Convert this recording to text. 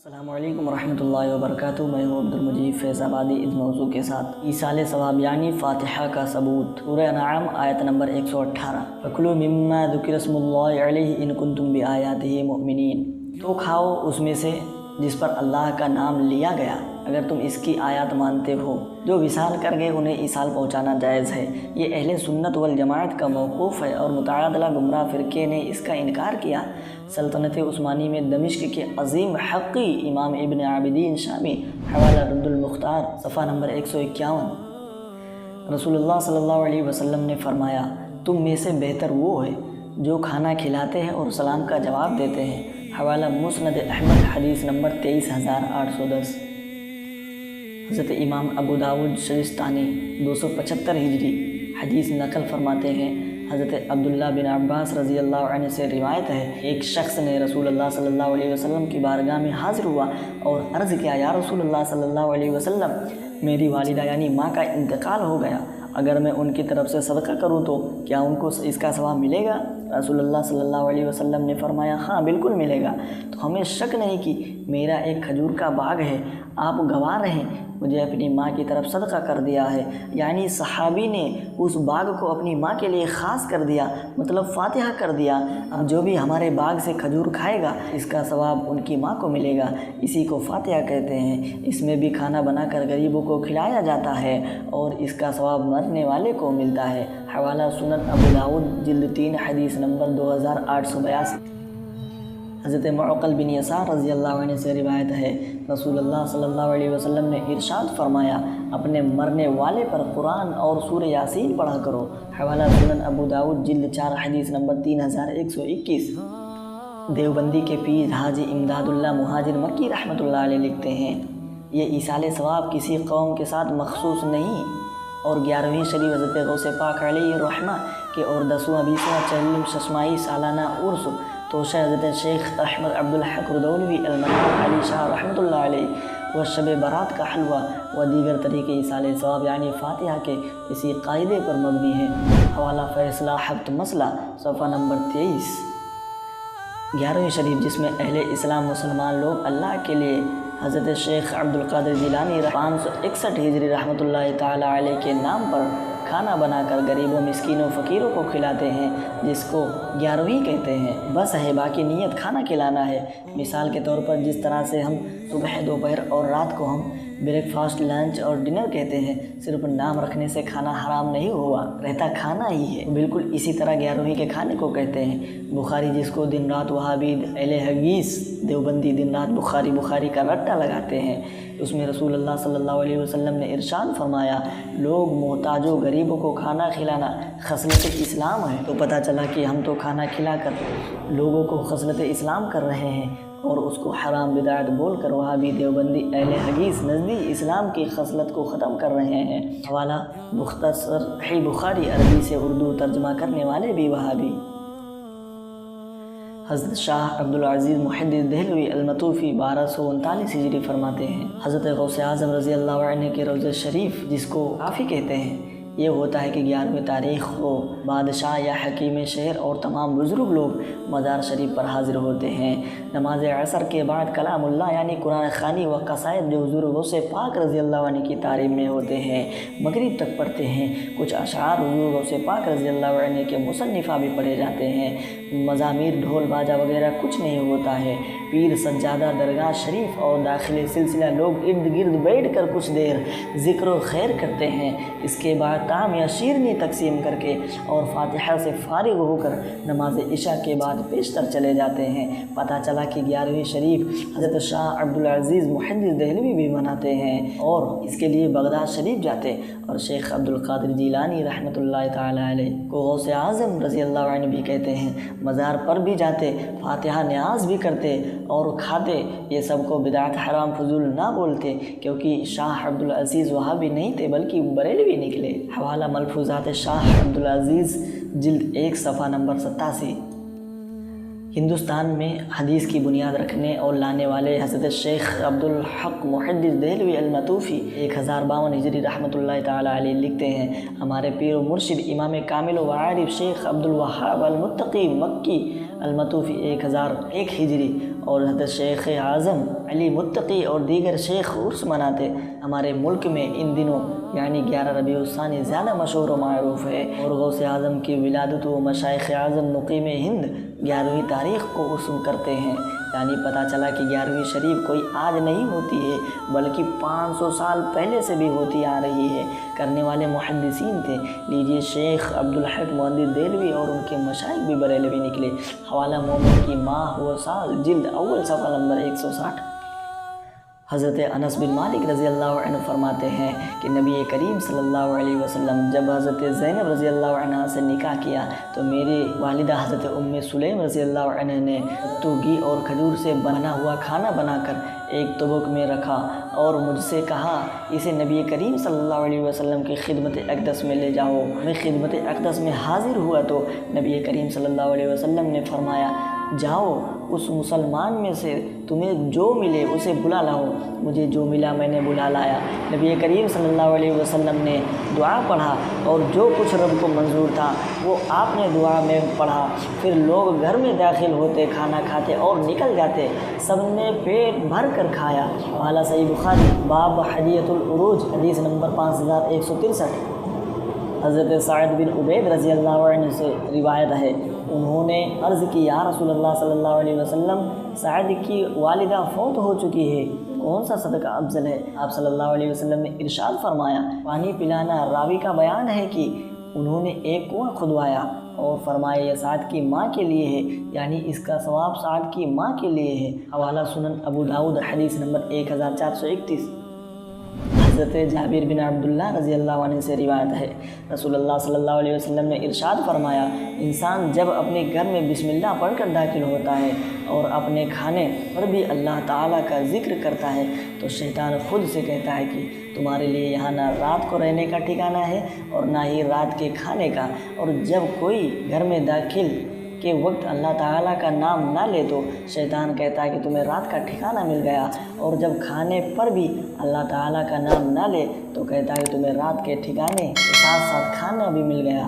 السلام علیکم ورحمۃ اللہ وبرکاتہ۔ میں ہوں عبد المجید فیض آبادی اس موضوع کے ساتھ ایصال ثواب یعنی فاتحہ کا ثبوت۔ سورہ انعام آیت نمبر 118، فَكُلُوا مِمَّا ذُكِرَ اسْمُ اللَّهِ عَلَيْهِ إِن كُنتُم بِآيَاتِهِ مُؤْمِنِينَ، تو کھاؤ اس میں سے جس پر اللہ کا نام لیا گیا اگر تم اس کی آیات مانتے ہو۔ جو وصال کر گئے انہیں ایصال پہنچانا جائز ہے۔ یہ اہل سنت والجماعت کا موقوف ہے اور متعادلہ گمراہ فرقے نے اس کا انکار کیا۔ سلطنت عثمانی میں دمشق کے عظیم حقی امام ابن عابدین شامی، حوالہ رد المختار، صفحہ نمبر 151، رسول اللہ صلی اللہ علیہ وسلم نے فرمایا، تم میں سے بہتر وہ ہے جو کھانا کھلاتے ہیں اور سلام کا جواب دیتے ہیں۔ حوالہ مسند احمد، حدیث نمبر 23810۔ حضرت امام ابو داود سجستانی 275 ہجری حدیث نقل فرماتے ہیں۔ حضرت عبداللہ بن عباس رضی اللہ عنہ سے روایت ہے، ایک شخص نے رسول اللہ صلی اللہ علیہ وسلم کی بارگاہ میں حاضر ہوا اور عرض کیا، یا رسول اللہ صلی اللہ علیہ وسلم، میری والدہ یعنی ماں کا انتقال ہو گیا، اگر میں ان کی طرف سے صدقہ کروں تو کیا ان کو اس کا ثواب ملے گا؟ رسول اللہ صلی اللہ علیہ وسلم نے فرمایا، ہاں بالکل ملے گا۔ تو ہمیں شک نہیں کہ میرا ایک کھجور کا باغ ہے، آپ گواہ رہیں، مجھے اپنی ماں کی طرف صدقہ کر دیا ہے۔ یعنی صحابی نے اس باغ کو اپنی ماں کے لیے خاص کر دیا، مطلب فاتحہ کر دیا۔ اب جو بھی ہمارے باغ سے کھجور کھائے گا اس کا ثواب ان کی ماں کو ملے گا، اسی کو فاتحہ کہتے ہیں۔ اس میں بھی کھانا بنا کر غریبوں کو کھلایا جاتا ہے اور اس کا ثواب مرنے والے کو ملتا ہے۔ حوالہ سنن ابو داود جلد 3 حدیث نمبر 2882۔ حضرت معقل بن یسار رضی اللہ عنہ سے روایت ہے، رسول اللہ صلی اللہ علیہ وسلم نے ارشاد فرمایا، اپنے مرنے والے پر قرآن اور سورہ یاسین پڑھا کرو۔ حوالہ سنن ابو داود جلد 4 حدیث نمبر 3121۔ دیوبندی کے پیر حاجی امداد اللہ مہاجر مکی رحمۃ اللہ علیہ لکھتے ہیں، یہ ایصال ثواب کسی قوم کے ساتھ مخصوص نہیں، اور 11ویں شریف حضرت غوث پاک علیہ الرحمہ کے اور 10واں 20واں 40 ششماہی سالانہ عرس توشہ حضرت شیخ احمد عبدالحق ردولوی المنان علی شاہ رحمۃ اللہ علیہ و شب برات کا حلوہ و دیگر طریقے ایصال ثواب یعنی فاتحہ کے اسی قاعدے پر مبنی ہے۔ حوالہ فیصلہ حبت مسئلہ، صفحہ نمبر 23۔ 11ویں شریف جس میں اہل اسلام مسلمان لوگ اللہ کے لیے حضرت شیخ عبدالقادر جیلانی 561 ہجری رحمۃ اللہ تعالی علیہ کے نام پر کھانا بنا کر غریبوں مسکینوں فقیروں کو کھلاتے ہیں، جس کو 11ویں کہتے ہیں۔ بس ہے باقی نیت کھانا کھلانا ہے۔ مثال کے طور پر جس طرح سے ہم صبح، دوپہر اور رات کو ہم بریک فاسٹ، لنچ اور ڈنر کہتے ہیں، صرف نام رکھنے سے کھانا حرام نہیں ہوا، رہتا کھانا ہی ہے۔ بالکل اسی طرح 11ویں کے کھانے کو کہتے ہیں۔ بخاری جس کو دن رات وہابی اہل حدیث دیوبندی دن رات بخاری کا رٹا لگاتے ہیں، اس میں رسول اللہ صلی اللہ علیہ وسلم نے ارشاد فرمایا، لوگ محتاجوں غریبوں کو کھانا کھلانا خصلت اسلام ہے۔ تو پتہ چلا کہ ہم تو کھانا کھلا کر لوگوں کو خصلت اسلام کر رہے ہیں اور اس کو حرام بدعت بول کر وہابی دیوبندی اہل حدیث نزدیک اسلام کی خصلت کو ختم کر رہے ہیں۔ حوالہ مختصر صحیح بخاری، عربی سے اردو ترجمہ کرنے والے بھی وہابی۔ حضرت شاہ عبدالعزیز محدث دہلوی المطوفی 1239 ہجری فرماتے ہیں، حضرت غوث اعظم رضی اللہ عنہ کے روضہ شریف جس کو کافی کہتے ہیں، یہ ہوتا ہے کہ 11ویں تاریخ کو بادشاہ یا حکیم شہر اور تمام بزرگ لوگ مزار شریف پر حاضر ہوتے ہیں۔ نماز عصر کے بعد کلام اللہ یعنی قرآن خوانی و قصائد جو حضور غوث پاک رضی اللہ عنہ کی تعریف میں ہوتے ہیں مغرب تک پڑھتے ہیں۔ کچھ اشعار حضور غوث پاک رضی اللہ عنہ کے مصنفہ بھی پڑھے جاتے ہیں۔ مزامیر، ڈھول باجا وغیرہ کچھ نہیں ہوتا ہے۔ پیر سجادہ درگاہ شریف اور داخل سلسلہ لوگ ارد گرد بیٹھ کر کچھ دیر ذکر و خیر کرتے ہیں۔ اس کے بعد طعام یا شیرنی تقسیم کر کے اور فاتحہ سے فارغ ہو کر نماز عشاء کے بعد پیشتر چلے جاتے ہیں۔ پتہ چلا کہ 11ویں شریف حضرت شاہ عبدالعزیز محدث دہلوی بھی مناتے ہیں اور اس کے لیے بغداد شریف جاتے، اور شیخ عبدالقادر جیلانی رحمۃ اللہ تعالی علیہ کو غوث اعظم رضی اللہ عنہ بھی کہتے ہیں، مزار پر بھی جاتے، فاتحہ نیاز بھی کرتے اور کھاتے۔ یہ سب کو بدعت، حرام، فضول نہ بولتے، کیونکہ شاہ عبدالعزیز وہابی نہیں تھے بلکہ بریلوی نکلے۔ حوالہ ملفوظات شاہ عبدالعزیز جلد 1 صفحہ نمبر 87۔ ہندوستان میں حدیث کی بنیاد رکھنے اور لانے والے حضرت شیخ عبدالحق محدث دہلوی المطوفی 1052 ہجری رحمۃ اللہ تعالی علیہ لکھتے ہیں، ہمارے پیر و مرشد امام کامل و عارف شیخ عبدالوہاب المتقی مکی المطوفی 1001 ہجری اور حضرت شیخ اعظم علی متقی اور دیگر شیخ عرس مناتے۔ ہمارے ملک میں ان دنوں یعنی 11 ربیع الثانی زیادہ مشہور و معروف ہے، اور غوث اعظم کی ولادت و مشائخ اعظم مقیم ہند 11ویں تاریخ کو رسم کرتے ہیں۔ یعنی پتہ چلا کہ 11ویں شریف کوئی آج نہیں ہوتی ہے بلکہ 500 سال پہلے سے بھی ہوتی آ رہی ہے۔ کرنے والے محدثین تھے۔ لیجئے شیخ عبدالحق محدث دہلوی اور ان کے مشائخ بھی بریلوی نکلے۔ حوالہ مومن کی ماہ و سال جلد اول صفحہ نمبر 160۔ حضرت انس بن مالک رضی اللہ عنہ فرماتے ہیں کہ نبی کریم صلی اللہ علیہ وسلم جب حضرت زینب رضی اللہ عنہ سے نکاح کیا تو میری والدہ حضرت ام سلیم رضی اللہ عنہ نے ستو گھی اور کھجور سے بنا ہوا کھانا بنا کر ایک طبق میں رکھا اور مجھ سے کہا اسے نبی کریم صلی اللہ علیہ وسلم کی خدمت اقدس میں لے جاؤ۔ میں خدمت اقدس میں حاضر ہوا تو نبی کریم صلی اللہ علیہ وسلم نے فرمایا جاؤ اس مسلمان میں سے تمہیں جو ملے اسے بلا لاؤ۔ مجھے جو ملا میں نے بلا لایا۔ نبی کریم صلی اللہ علیہ وسلم نے دعا پڑھا اور جو کچھ رب کو منظور تھا وہ آپ نے دعا میں پڑھا۔ پھر لوگ گھر میں داخل ہوتے، کھانا کھاتے اور نکل جاتے۔ سب نے پیٹ بھر کر کھایا۔ حوالہ صحیح بخاری باب حدیۃ العروج حدیث نمبر 5163۔ حضرت سعد بن عبید رضی اللہ عنہ سے روایت ہے، انہوں نے عرض کی یا رسول اللہ صلی اللہ علیہ وسلم، سعد کی والدہ فوت ہو چکی ہے، کون سا صدقہ افضل ہے؟ آپ صلی اللہ علیہ وسلم نے ارشاد فرمایا پانی پلانا۔ راوی کا بیان ہے کہ انہوں نے ایک کنواں کھدوایا اور فرمایا یہ سعد کی ماں کے لیے ہے، یعنی اس کا ثواب سعد کی ماں کے لیے ہے۔ حوالہ سنن ابو داؤد حدیث نمبر 1431۔ حضرت جابر بن عبداللہ رضی اللہ عنہ سے روایت ہے، رسول اللہ صلی اللہ علیہ وسلم نے ارشاد فرمایا انسان جب اپنے گھر میں بسم اللہ پڑھ کر داخل ہوتا ہے اور اپنے کھانے پر بھی اللہ تعالیٰ کا ذکر کرتا ہے تو شیطان خود سے کہتا ہے کہ تمہارے لیے یہاں نہ رات کو رہنے کا ٹھکانہ ہے اور نہ ہی رات کے کھانے کا۔ اور جب کوئی گھر میں داخل کے وقت اللہ تعالیٰ کا نام نہ لے تو شیطان کہتا ہے کہ تمہیں رات کا ٹھکانہ مل گیا، اور جب کھانے پر بھی اللہ تعالیٰ کا نام نہ لے تو کہتا ہے کہ تمہیں رات کے ٹھکانے کے ساتھ ساتھ کھانا بھی مل گیا۔